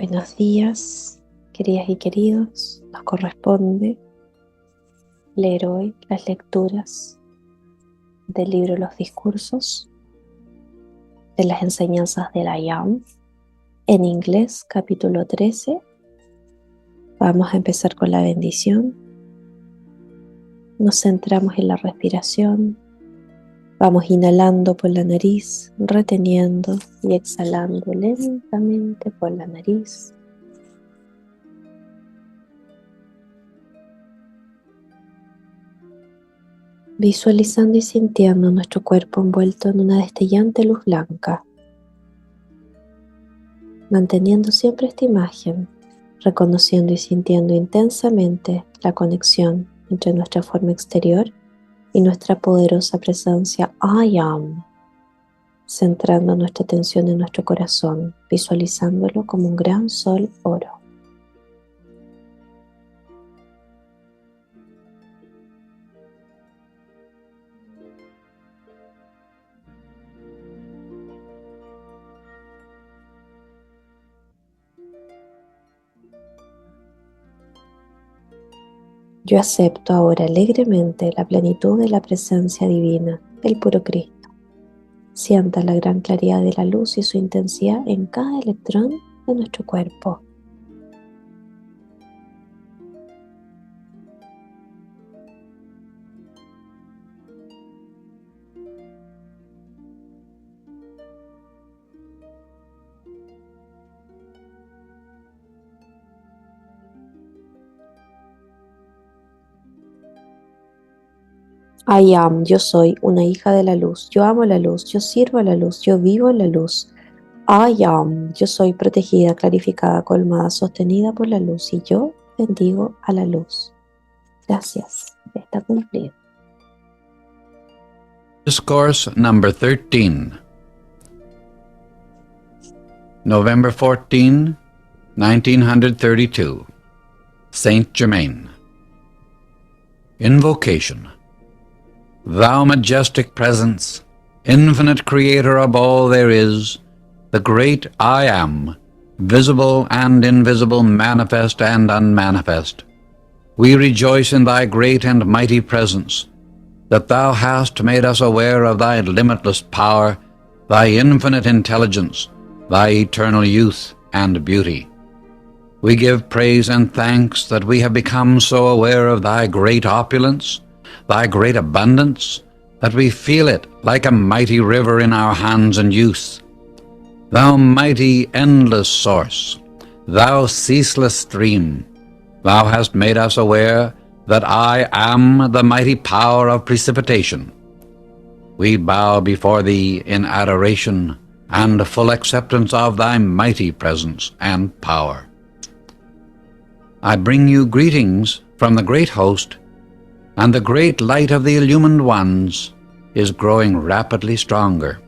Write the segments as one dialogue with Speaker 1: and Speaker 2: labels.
Speaker 1: Buenos días, queridas y queridos. Nos corresponde leer hoy las lecturas del libro Los Discursos, de las Enseñanzas del I Am, en inglés, capítulo 13. Vamos a empezar con la bendición. Nos centramos en la respiración. Vamos inhalando por la nariz, reteniendo y exhalando lentamente por la nariz. Visualizando y sintiendo nuestro cuerpo envuelto en una destellante luz blanca, manteniendo siempre esta imagen, reconociendo y sintiendo intensamente la conexión entre nuestra forma exterior y nuestra poderosa presencia I Am, centrando nuestra atención en nuestro corazón, visualizándolo como un gran sol oro. Yo acepto ahora alegremente la plenitud de la presencia divina, el puro Cristo. Sienta la gran claridad de la luz y su intensidad en cada electrón de nuestro cuerpo. I am, yo soy una hija de la luz, yo amo la luz, yo sirvo a la luz, yo vivo en la luz. I am, yo soy protegida, clarificada, colmada, sostenida por la luz y yo bendigo a la luz. Gracias, está cumplido.
Speaker 2: Discourse number 13. November 14, 1932. Saint Germain. Invocation. Thou majestic presence, infinite creator of all there is, the great I Am, visible and invisible, manifest and unmanifest. We rejoice in thy great and mighty presence, that thou hast made us aware of thy limitless power, thy infinite intelligence, thy eternal youth and beauty. We give praise and thanks that we have become so aware of thy great opulence, thy great abundance, that we feel it like a mighty river in our hands and use. Thou mighty endless source, thou ceaseless stream, thou hast made us aware that I am the mighty power of precipitation. We bow before thee in adoration and full acceptance of thy mighty presence and power. I bring you greetings from the great host, and the great light of the illumined ones is growing rapidly stronger.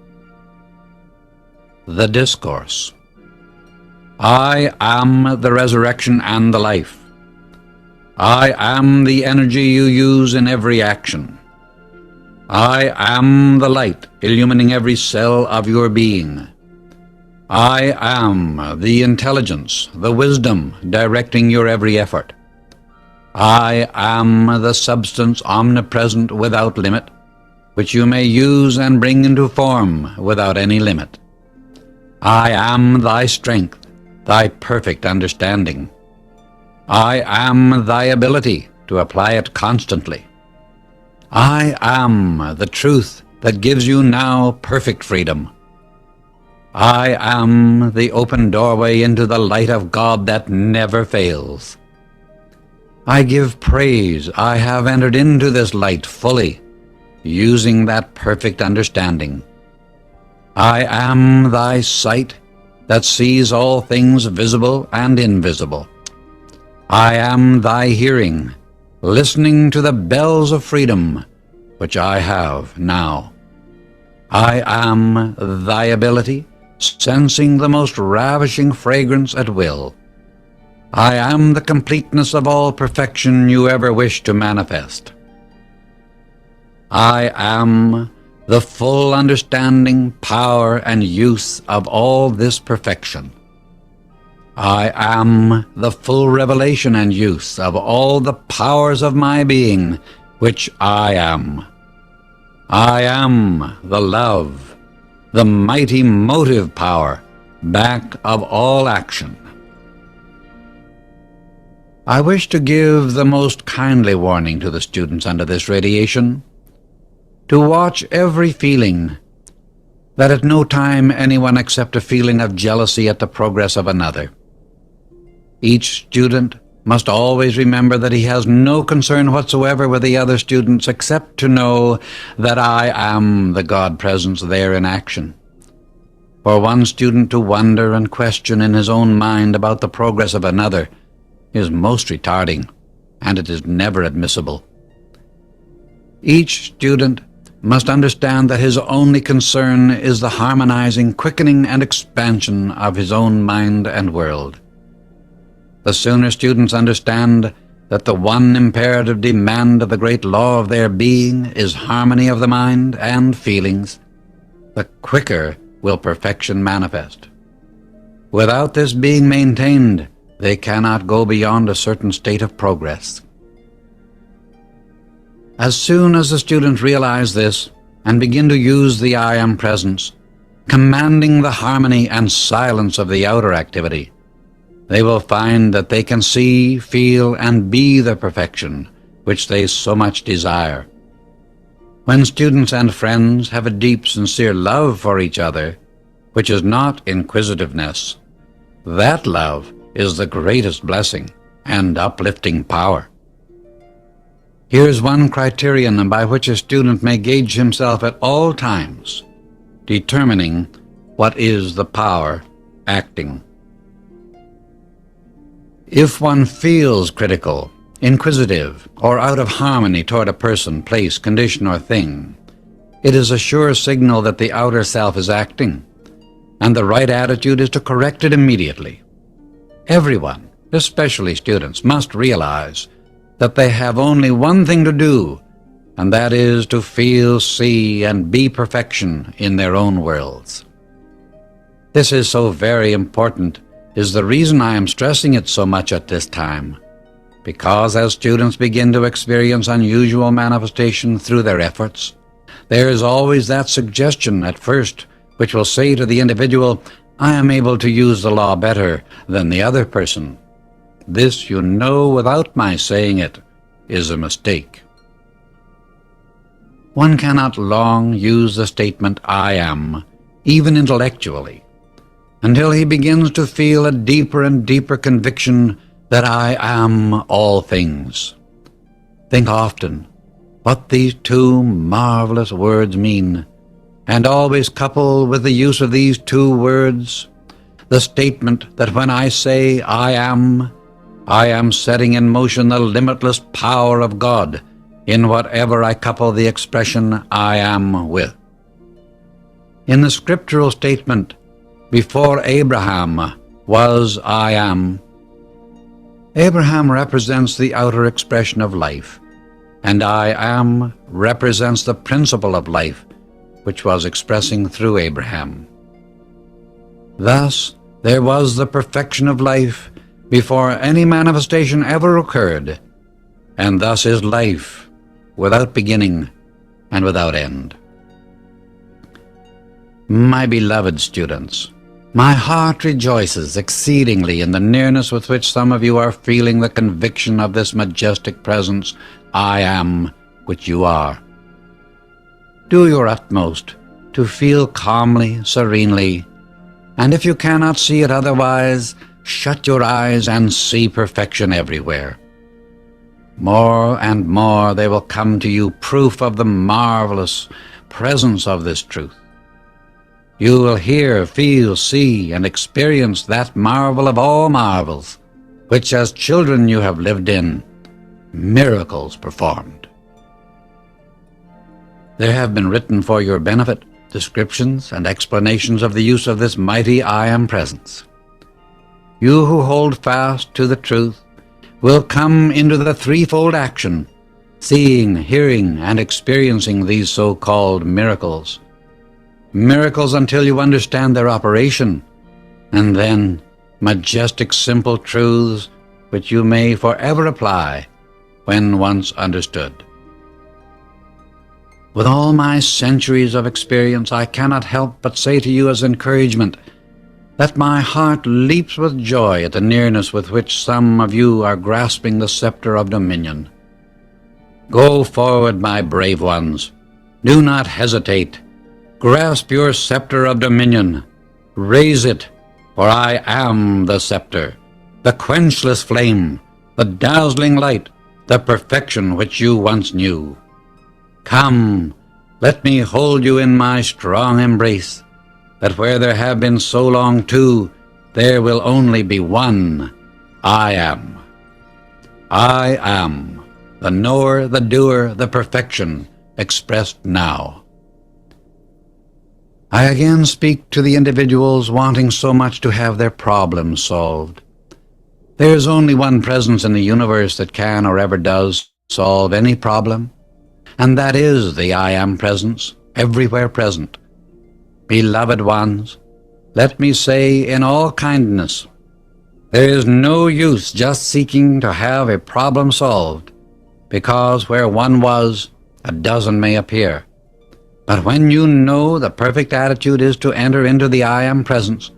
Speaker 2: The Discourse. I am the resurrection and the life. I am the energy you use in every action. I am the light illumining every cell of your being. I am the intelligence, the wisdom directing your every effort. I am the substance omnipresent without limit, which you may use and bring into form without any limit. I am thy strength, thy perfect understanding. I am thy ability to apply it constantly. I am the truth that gives you now perfect freedom. I am the open doorway into the light of God that never fails. I give praise I have entered into this light fully, using that perfect understanding. I am thy sight that sees all things visible and invisible. I am thy hearing, listening to the bells of freedom, which I have now. I am thy ability, sensing the most ravishing fragrance at will. I am the completeness of all perfection you ever wish to manifest. I am the full understanding, power, and use of all this perfection. I am the full revelation and use of all the powers of my being, which I am. I am the love, the mighty motive power, back of all action. I wish to give the most kindly warning to the students under this radiation, to watch every feeling, that at no time anyone accept a feeling of jealousy at the progress of another. Each student must always remember that he has no concern whatsoever with the other students except to know that I am the God presence there in action. For one student to wonder and question in his own mind about the progress of another is most retarding, and it is never admissible. Each student must understand that his only concern is the harmonizing, quickening, and expansion of his own mind and world. The sooner students understand that the one imperative demand of the great law of their being is harmony of the mind and feelings, the quicker will perfection manifest. Without this being maintained, they cannot go beyond a certain state of progress. As soon as the students realize this and begin to use the I am presence, commanding the harmony and silence of the outer activity, they will find that they can see, feel, and be the perfection which they so much desire. When students and friends have a deep, sincere love for each other, which is not inquisitiveness, that love is the greatest blessing and uplifting power. Here is one criterion by which a student may gauge himself at all times, determining what is the power acting. If one feels critical, inquisitive, or out of harmony toward a person, place, condition, or thing, it is a sure signal that the outer self is acting, and the right attitude is to correct it immediately. Everyone, especially students, must realize that they have only one thing to do, and that is to feel, see, and be perfection in their own worlds. This is so very important, is the reason I am stressing it so much at this time, because as students begin to experience unusual manifestation through their efforts, there is always that suggestion at first which will say to the individual, I am able to use the law better than the other person. This, you know without my saying it, is a mistake. One cannot long use the statement I am, even intellectually, until he begins to feel a deeper and deeper conviction that I am all things. Think often what these two marvelous words mean, and always couple with the use of these two words the statement that when I say I am setting in motion the limitless power of God in whatever I couple the expression I am with. In the scriptural statement, before Abraham was I am, Abraham represents the outer expression of life, and I am represents the principle of life which was expressing through Abraham. Thus, there was the perfection of life before any manifestation ever occurred, and thus is life without beginning and without end. My beloved students, my heart rejoices exceedingly in the nearness with which some of you are feeling the conviction of this majestic presence, I am, which you are. Do your utmost to feel calmly, serenely, and if you cannot see it otherwise, shut your eyes and see perfection everywhere. More and more there will come to you proof of the marvelous presence of this truth. You will hear, feel, see, and experience that marvel of all marvels, which as children you have lived in, miracles performed. There have been written for your benefit descriptions and explanations of the use of this mighty I am presence. You who hold fast to the truth will come into the threefold action, seeing, hearing, and experiencing these so-called miracles. Miracles until you understand their operation, and then majestic, simple truths which you may forever apply when once understood. With all my centuries of experience, I cannot help but say to you as encouragement that my heart leaps with joy at the nearness with which some of you are grasping the scepter of dominion. Go forward, my brave ones. Do not hesitate. Grasp your scepter of dominion. Raise it, for I am the scepter, the quenchless flame, the dazzling light, the perfection which you once knew. Come, let me hold you in my strong embrace, that where there have been so long two, there will only be one. I am. I am, the knower, the doer, the perfection, expressed now. I again speak to the individuals wanting so much to have their problems solved. There is only one presence in the universe that can or ever does solve any problem, and that is the I Am presence, everywhere present. Beloved ones, let me say in all kindness, there is no use just seeking to have a problem solved, because where one was, a dozen may appear. But when you know the perfect attitude is to enter into the I Am presence,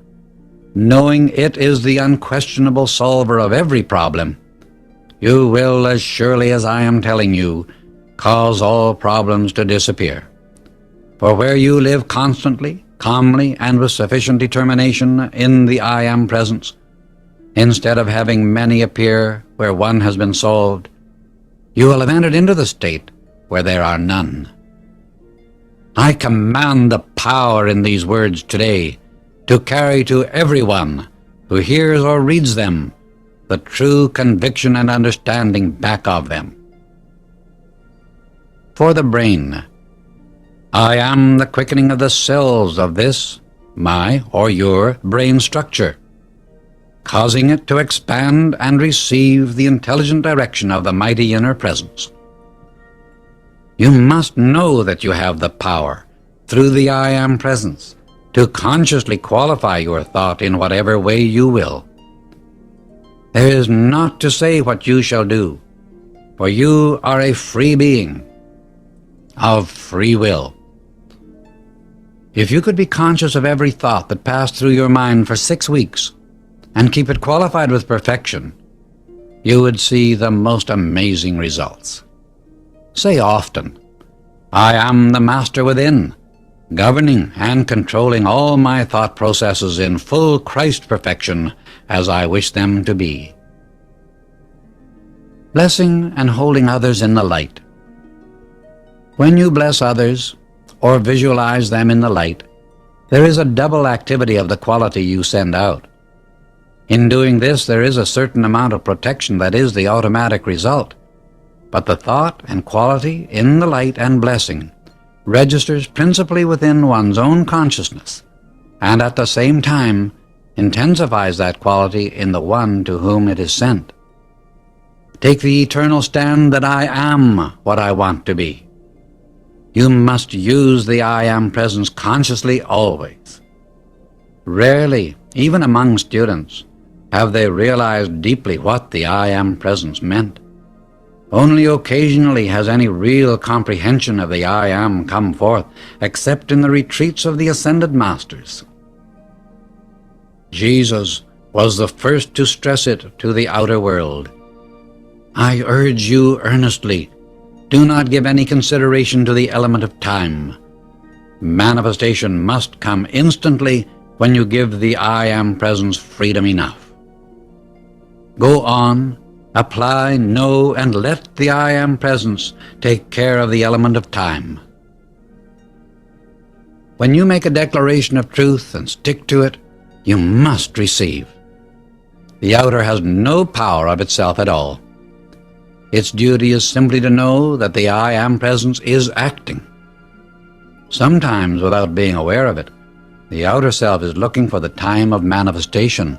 Speaker 2: knowing it is the unquestionable solver of every problem, you will, as surely as I am telling you, cause all problems to disappear. For where you live constantly, calmly, and with sufficient determination in the I Am presence, instead of having many appear where one has been solved, you will have entered into the state where there are none. I command the power in these words today to carry to everyone who hears or reads them the true conviction and understanding back of them. For the brain, I am the quickening of the cells of this, my or your brain structure, causing it to expand and receive the intelligent direction of the mighty inner presence. You must know that you have the power, through the I Am presence, to consciously qualify your thought in whatever way you will. There is naught to say what you shall do, for you are a free being, of free will. If you could be conscious of every thought that passed through your mind for 6 weeks, and keep it qualified with perfection, you would see the most amazing results. Say often, I am the master within, governing and controlling all my thought processes in full Christ perfection as I wish them to be. Blessing and holding others in the light. When you bless others or visualize them in the light, there is a double activity of the quality you send out. In doing this, there is a certain amount of protection that is the automatic result, but the thought and quality in the light and blessing registers principally within one's own consciousness, and at the same time intensifies that quality in the one to whom it is sent. Take the eternal stand that I am what I want to be. You must use the I Am presence consciously always. Rarely, even among students, have they realized deeply what the I Am presence meant. Only occasionally has any real comprehension of the I Am come forth, except in the retreats of the ascended masters. Jesus was the first to stress it to the outer world. I urge you earnestly, do not give any consideration to the element of time. Manifestation must come instantly when you give the I Am presence freedom enough. Go on, apply, know, and let the I Am presence take care of the element of time. When you make a declaration of truth and stick to it, you must receive. The outer has no power of itself at all. Its duty is simply to know that the I Am presence is acting. Sometimes, without being aware of it, the outer self is looking for the time of manifestation.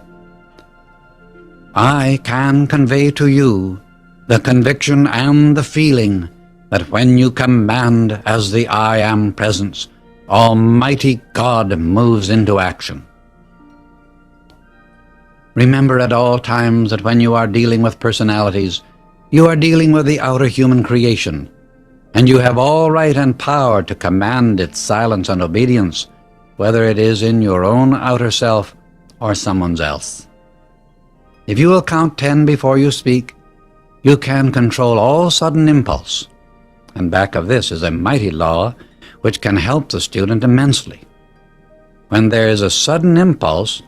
Speaker 2: I can convey to you the conviction and the feeling that when you command as the I Am presence, Almighty God moves into action. Remember at all times that when you are dealing with personalities, you are dealing with the outer human creation, and you have all right and power to command its silence and obedience, whether it is in your own outer self or someone else. If you will count 10 before you speak, you can control all sudden impulse, and back of this is a mighty law which can help the student immensely. When there is a sudden impulse,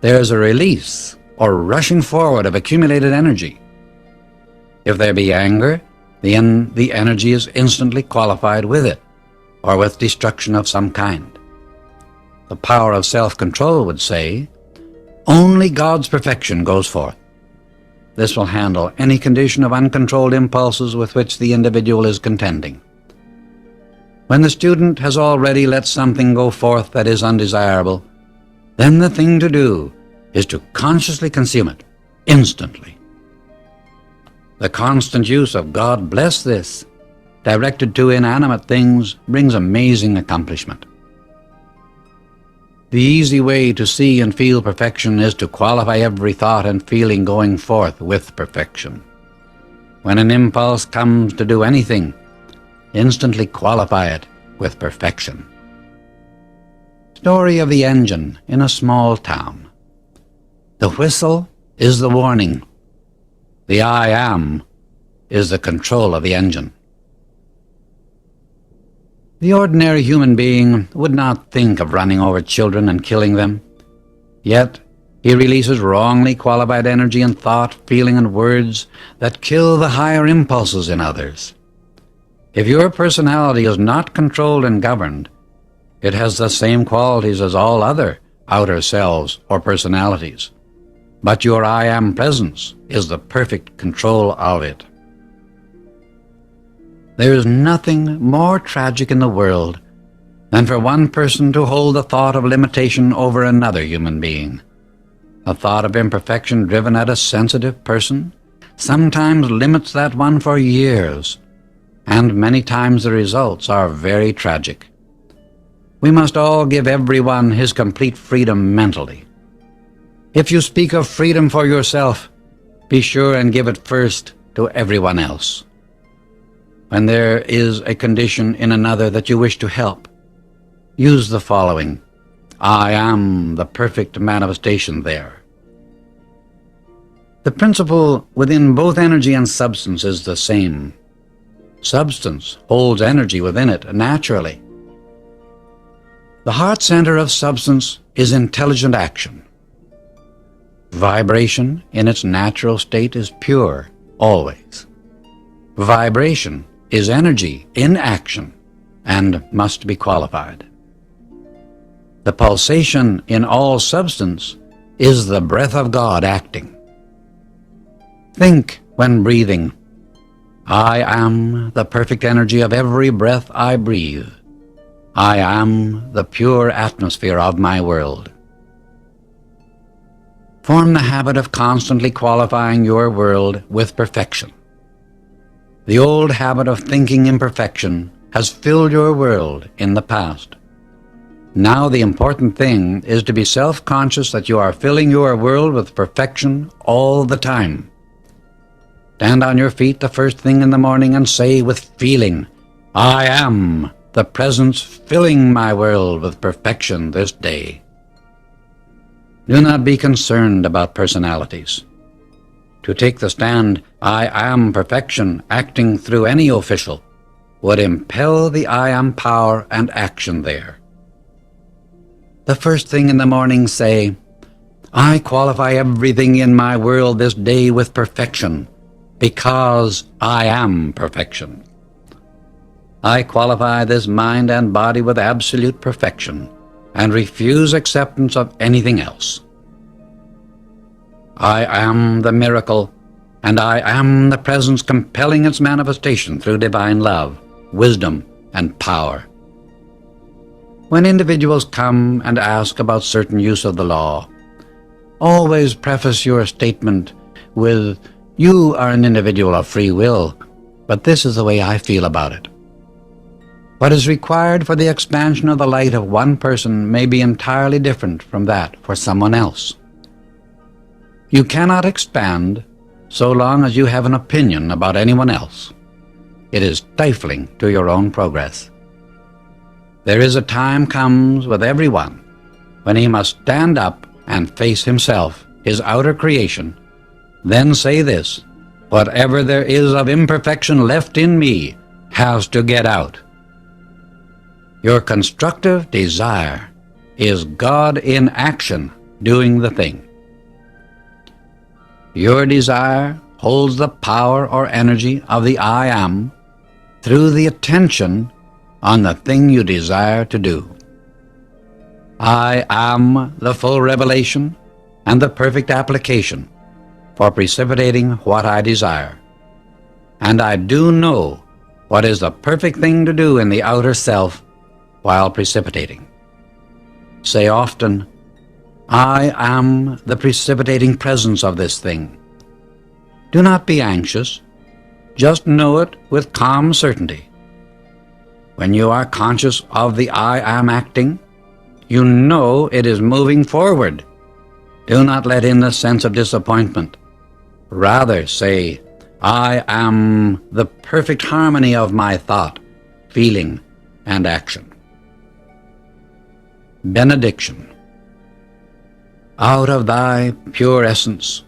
Speaker 2: there is a release or rushing forward of accumulated energy. If there be anger, the energy is instantly qualified with it, or with destruction of some kind. The power of self-control would say, only God's perfection goes forth. This will handle any condition of uncontrolled impulses with which the individual is contending. When the student has already let something go forth that is undesirable, then the thing to do is to consciously consume it, instantly. The constant use of God bless this, directed to inanimate things, brings amazing accomplishment. The easy way to see and feel perfection is to qualify every thought and feeling going forth with perfection. When an impulse comes to do anything, instantly qualify it with perfection. Story of the engine in a small town. The whistle is the warning. The I am is the control of the engine. The ordinary human being would not think of running over children and killing them. Yet he releases wrongly qualified energy and thought, feeling, and words that kill the higher impulses in others. If your personality is not controlled and governed, it has the same qualities as all other outer selves or personalities. But your I am presence is the perfect control of it. There is nothing more tragic in the world than for one person to hold the thought of limitation over another human being. A thought of imperfection driven at a sensitive person sometimes limits that one for years, and many times the results are very tragic. We must all give everyone his complete freedom mentally. If you speak of freedom for yourself, be sure and give it first to everyone else. When there is a condition in another that you wish to help, use the following: I am the perfect manifestation there. The principle within both energy and substance is the same. Substance holds energy within it naturally. The heart center of substance is intelligent action. Vibration in its natural state is pure, always. Vibration is energy in action and must be qualified. The pulsation in all substance is the breath of God acting. Think when breathing, I am the perfect energy of every breath I breathe. I am the pure atmosphere of my world. Form the habit of constantly qualifying your world with perfection. The old habit of thinking imperfection has filled your world in the past. Now the important thing is to be self-conscious that you are filling your world with perfection all the time. Stand on your feet the first thing in the morning and say with feeling, I am the presence filling my world with perfection this day. Do not be concerned about personalities. To take the stand, I am perfection, acting through any official, would impel the I am power and action there. The first thing in the morning say, I qualify everything in my world this day with perfection, because I am perfection. I qualify this mind and body with absolute perfection, and refuse acceptance of anything else. I am the miracle, and I am the presence compelling its manifestation through divine love, wisdom, and power. When individuals come and ask about certain use of the law, always preface your statement with, you are an individual of free will, but this is the way I feel about it. What is required for the expansion of the light of one person may be entirely different from that for someone else. You cannot expand so long as you have an opinion about anyone else. It is stifling to your own progress. There is a time comes with everyone when he must stand up and face himself, his outer creation, then say this: whatever there is of imperfection left in me has to get out. Your constructive desire is God in action doing the thing. Your desire holds the power or energy of the I am through the attention on the thing you desire to do. I am the full revelation and the perfect application for precipitating what I desire, and I do know what is the perfect thing to do in the outer self while precipitating. Say often, I am the precipitating presence of this thing. Do not be anxious, just know it with calm certainty. When you are conscious of the I am acting, you know it is moving forward. Do not let in the sense of disappointment. Rather say, I am the perfect harmony of my thought, feeling, and action. Benediction. Out of thy pure essence,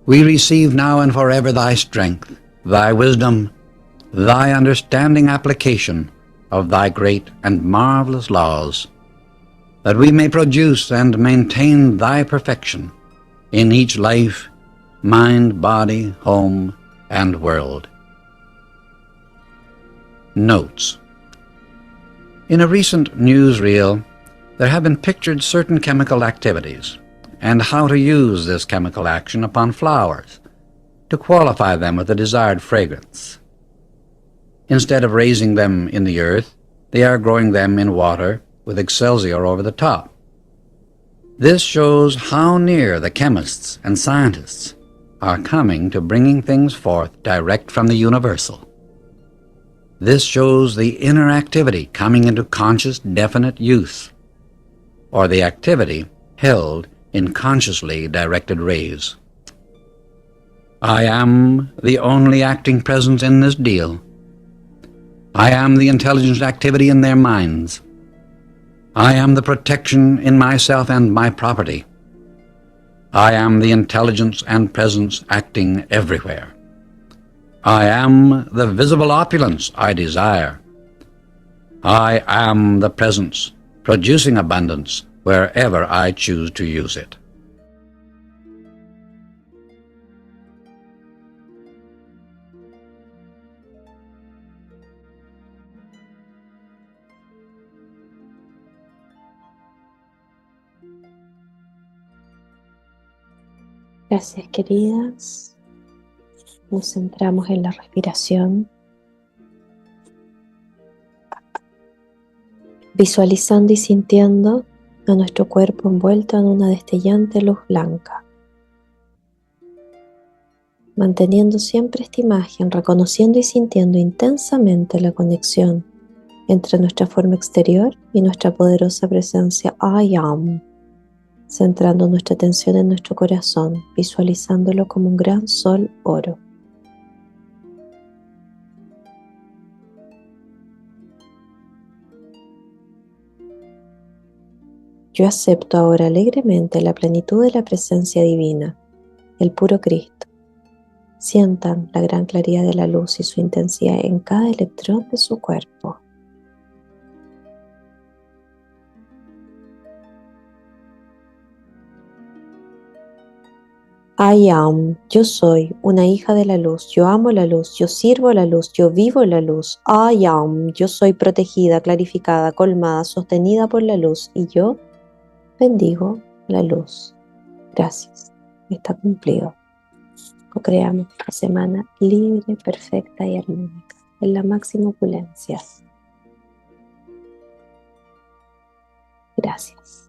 Speaker 2: we receive now and forever thy strength, thy wisdom, thy understanding application of thy great and marvelous laws, that we may produce and maintain thy perfection in each life, mind, body, home, and world. Notes. In a recent newsreel, there have been pictured certain chemical activities and how to use this chemical action upon flowers to qualify them with the desired fragrance. Instead of raising them in the earth, they are growing them in water with excelsior over the top. This shows how near the chemists and scientists are coming to bringing things forth direct from the universal. This shows the inner activity coming into conscious, definite use, or the activity held in consciously directed rays. I am the only acting presence in this deal. I am the intelligent activity in their minds. I am the protection in myself and my property. I am the intelligence and presence acting everywhere. I am the visible opulence I desire. I am the presence producing abundance wherever I choose to use it.
Speaker 1: Gracias, queridas. Nos centramos en la respiración, visualizando y sintiendo a nuestro cuerpo envuelto en una destellante luz blanca. Manteniendo siempre esta imagen, reconociendo y sintiendo intensamente la conexión entre nuestra forma exterior y nuestra poderosa presencia I am, centrando nuestra atención en nuestro corazón, visualizándolo como un gran sol oro. Yo acepto ahora alegremente la plenitud de la presencia divina, el puro Cristo. Sientan la gran claridad de la luz y su intensidad en cada electrón de su cuerpo. I am, yo soy una hija de la luz, yo amo la luz, yo sirvo la luz, yo vivo la luz. I am, yo soy protegida, clarificada, colmada, sostenida por la luz y yo bendigo la luz. Gracias, está cumplido. Co-creamos la semana libre, perfecta y armónica, en la máxima opulencia. Gracias.